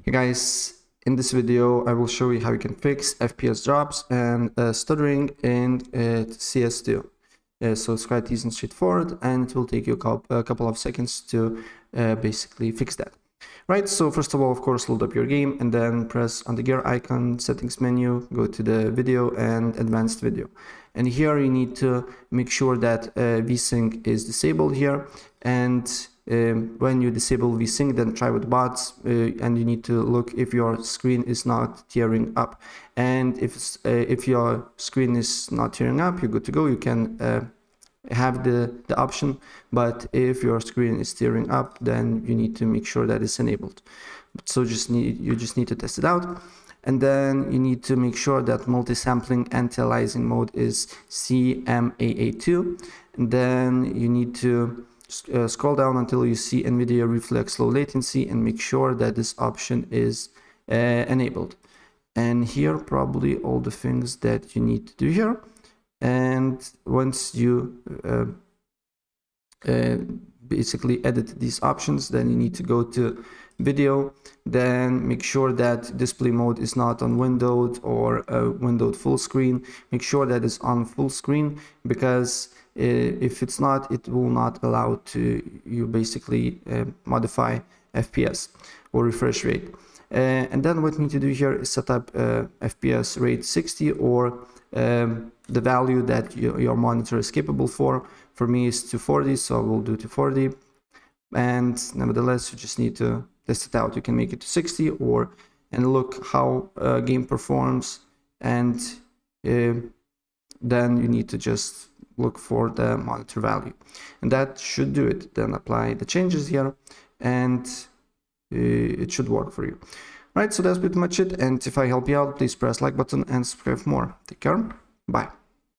Hey guys, in this video I will show you how you can fix FPS drops and stuttering in CS2. So it's quite easy and straightforward, and it will take you a couple of seconds to basically fix that. Right, so first of all, of course, load up your game and then press on the gear icon, settings menu, go to the video and advanced video. And here you need to make sure that VSync is disabled here, and when you disable VSync, then try with bots, and you need to look if your screen is not tearing up. And if your screen is not tearing up, you're good to go. You can have the option, but if your screen is tearing up, then you need to make sure that it's enabled. So you just need to test it out. And then you need to make sure that multi-sampling anti-aliasing mode is CMAA2. And then you need to scroll down until you see NVIDIA Reflex Low Latency and make sure that this option is enabled. And here probably all the things that you need to do here. And once you basically edit these options, then you need to go to video, then make sure that display mode is not on windowed or windowed full screen. Make sure that it's on full screen, because if it's not, it will not allow you basically modify FPS or refresh rate. And then what you need to do here is set up FPS rate 60 or the value that your monitor is capable for. For me is 240, so I will do 240. And nevertheless, you just need to test it out. You can make it to 60 and look how game performs, and then you need to just look for the monitor value, and that should do it. Then apply the changes here, and it should work for you. Right, so that's pretty much it. And if I help you out, please press like button and subscribe for more. Take care. Bye.